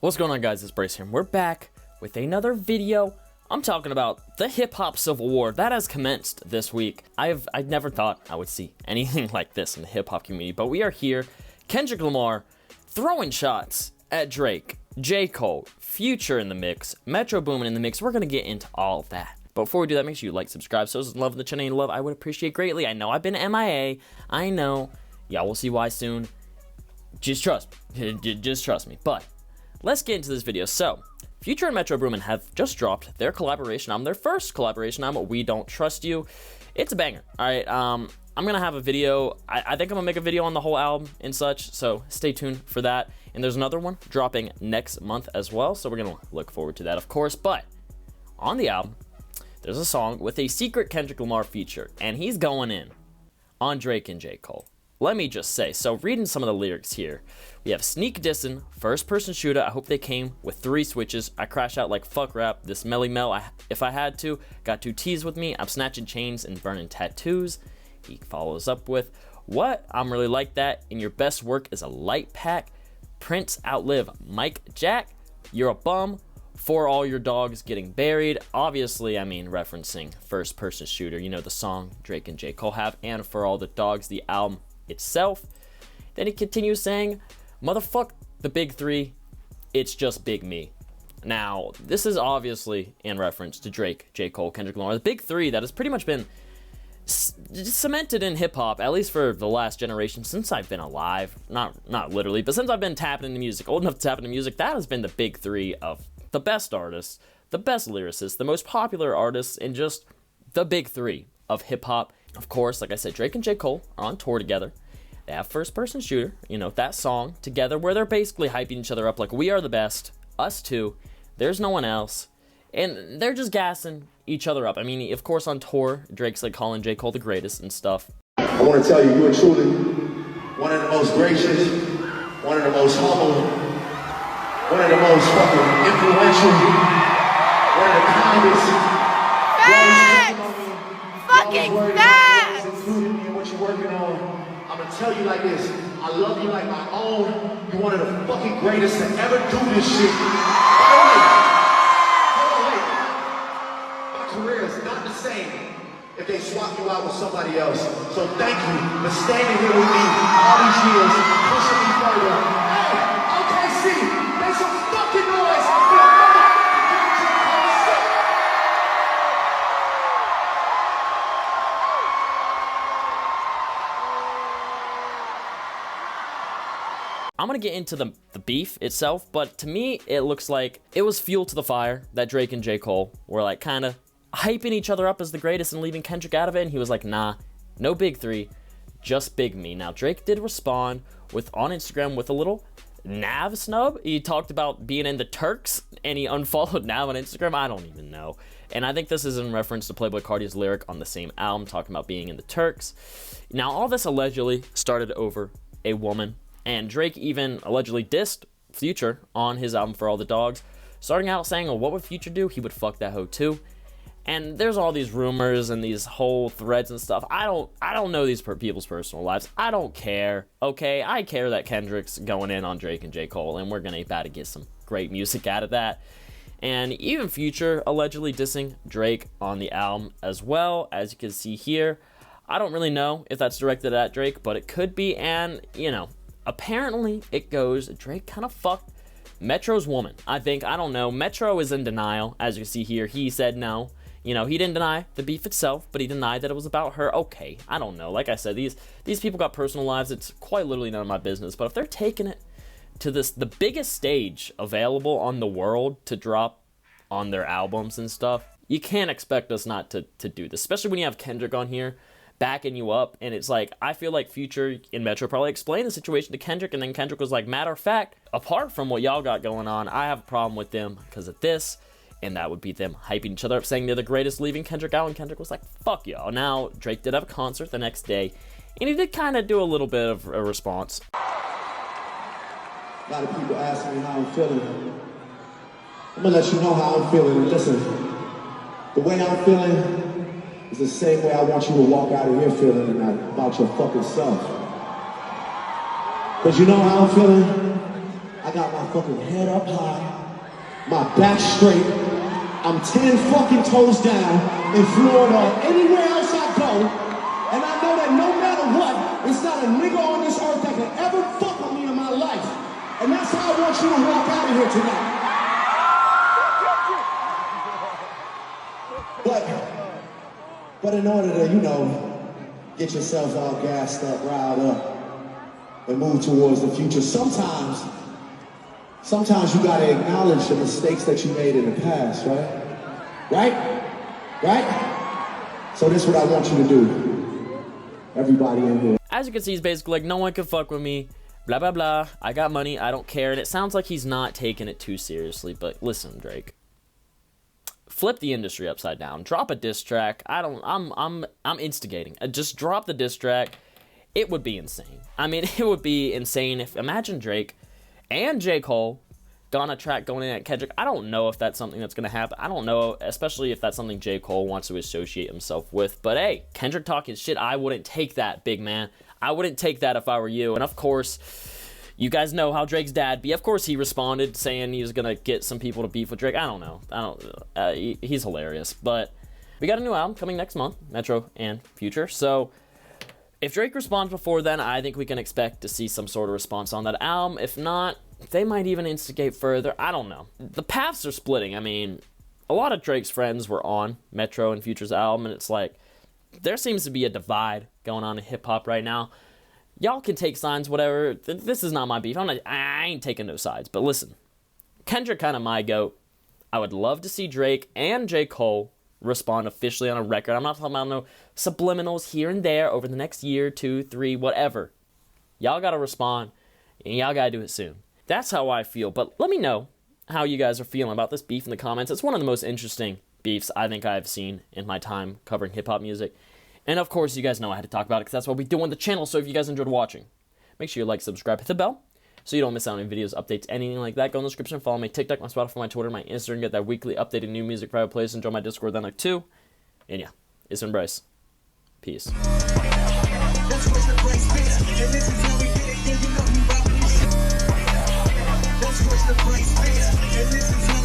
What's going on, guys? It's Brace here, and we're back with another video. I'm talking about the hip-hop civil war that has commenced this week. I never thought I would see anything like this in the hip-hop community, but we are here. Kendrick Lamar throwing shots at Drake, J.Cole, Future in the mix, Metro Boomin in the mix. We're going to get into all of that. But before we do that, make sure you like, subscribe, so love the channel, love, I would appreciate greatly. I know I've been MIA. I know. Y'all will see why soon. Just trust me. Just trust me. But let's get into this video. So, Future and Metro Boomin have just dropped their collaboration album, their first collaboration album, We Don't Trust You. It's a banger, alright? I'm gonna have a video, I think I'm gonna make a video on the whole album and such, so stay tuned for that. And there's another one dropping next month as well, so we're gonna look forward to that, of course. But on the album, there's a song with a secret Kendrick Lamar feature, and he's going in on Drake and J.Cole. Let me just say, so reading some of the lyrics here, we have sneak dissin', first person shooter, I hope they came with 3 switches, I crash out like fuck rap, this melly mel, if I had to, got 2 T's with me, I'm snatching chains and burning tattoos. He follows up with, what? I'm really like that, and your best work is a light pack, Prince outlive Mike Jack, you're a bum, for all your dogs getting buried. Obviously, I mean referencing first person shooter, you know, the song Drake and J. Cole have, and for all the dogs, the album itself. Then he continues saying, motherfuck the big 3, it's just big me. Now, this is obviously in reference to Drake, J. Cole, Kendrick Lamar, the big 3 that has pretty much been cemented in hip-hop, at least for the last generation, since I've been alive. Not literally, but since I've been tapping into music, old enough to tap into music, that has been the big 3 of the best artists, the best lyricists, the most popular artists, and just the big 3 of hip-hop. Of course, like I said, Drake and J. Cole are on tour together. They have First Person Shooter, you know, that song together where they're basically hyping each other up like, we are the best, us two, there's no one else. And they're just gassing each other up. I mean, of course, on tour, Drake's like calling J. Cole the greatest and stuff. I want to tell you, you are truly one of the most gracious, one of the most humble, one of the most fucking influential, one of the kindest. Fucking facts! Including me and what you're working on. I'm gonna tell you like this. I love you like my own. You're one of the fucking greatest to ever do this shit. By the way, my career is not the same if they swap you out with somebody else. So thank you for standing here with me all these years, pushing me further. Hey, OKC, make some fucking noise. I'm gonna get into the beef itself, but to me, it looks like it was fuel to the fire that Drake and J. Cole were like kind of hyping each other up as the greatest and leaving Kendrick out of it, and he was like, nah, no big 3, just big me. Now, Drake did respond on Instagram with a little Nav snub. He talked about being in the Turks, and he unfollowed Nav on Instagram. I don't even know. And I think this is in reference to Playboi Carti's lyric on the same album, talking about being in the Turks. Now, all this allegedly started over a woman. And Drake even allegedly dissed Future on his album For All the Dogs, starting out saying, well, what would Future do? He would fuck that hoe too. And there's all these rumors and these whole threads and stuff. I don't know these people's personal lives. I don't care, okay? I care that Kendrick's going in on Drake and J. Cole, and we're gonna about to get some great music out of that. And even Future allegedly dissing Drake on the album as well, as you can see here. I don't really know if that's directed at Drake, but it could be, and, you know, apparently, it goes, Drake kind of fucked Metro's woman. I don't know. Metro is in denial, as you see here. He said no. You know, he didn't deny the beef itself, but he denied that it was about her. Okay, I don't know. Like I said, these people got personal lives. It's quite literally none of my business. But if they're taking it to the biggest stage available on the world to drop on their albums and stuff, you can't expect us not to do this, especially when you have Kendrick on here backing you up. And it's like, I feel like Future and Metro probably explained the situation to Kendrick, and then Kendrick was like, matter of fact, apart from what y'all got going on, I have a problem with them because of this. And that would be them hyping each other up, saying they're the greatest, leaving Kendrick out, and Kendrick was like, fuck y'all. Now, Drake did have a concert the next day, and he did kind of do a little bit of a response. A lot of people ask me how I'm feeling. I'm gonna let you know how I'm feeling, and listen, the way I'm feeling is the same way I want you to walk out of here feeling tonight about your fucking self. Cause you know how I'm feeling? I got my fucking head up high, my back straight. I'm 10 fucking toes down in Florida, anywhere else I go. And I know that no matter what, it's not a nigga on this earth that can ever fuck with me in my life. And that's how I want you to walk out of here tonight. But in order to, you know, get yourself all gassed up, riled up, and move towards the future, sometimes you gotta acknowledge the mistakes that you made in the past, right? Right? So this is what I want you to do. Everybody in here. As you can see, he's basically like, no one can fuck with me, blah, blah, blah. I got money, I don't care. And it sounds like he's not taking it too seriously, but listen, Drake. Flip the industry upside down. Drop a diss track. I'm instigating. Just drop the diss track. It would be insane. I mean, it would be insane if, imagine Drake and J.Cole got on a track going in at Kendrick. I don't know if that's something that's going to happen. I don't know, especially if that's something J.Cole wants to associate himself with. But hey, Kendrick talking shit, I wouldn't take that, big man. I wouldn't take that if I were you. And of course, you guys know how Drake's dad be. Of course, he responded saying he was going to get some people to beef with Drake. I don't know. He's hilarious. But we got a new album coming next month, Metro and Future. So if Drake responds before then, I think we can expect to see some sort of response on that album. If not, they might even instigate further. I don't know. The paths are splitting. I mean, a lot of Drake's friends were on Metro and Future's album, and it's like, there seems to be a divide going on in hip-hop right now. Y'all can take sides, whatever. This is not my beef. I ain't taking no sides. But listen, Kendrick kind of my goat. I would love to see Drake and J. Cole respond officially on a record. I'm not talking about no subliminals here and there over the next year, 2, 3, whatever. Y'all got to respond, and y'all got to do it soon. That's how I feel. But let me know how you guys are feeling about this beef in the comments. It's one of the most interesting beefs I think I've seen in my time covering hip-hop music. And of course, you guys know I had to talk about it because that's what we do on the channel. So if you guys enjoyed watching, make sure you like, subscribe, hit the bell so you don't miss out on any videos, updates, anything like that. Go in the description, follow my TikTok, my Spotify, my Twitter, my Instagram, get that weekly updated new music private playlist, and join my Discord then like too. And yeah, it's been Bryce. Peace. This is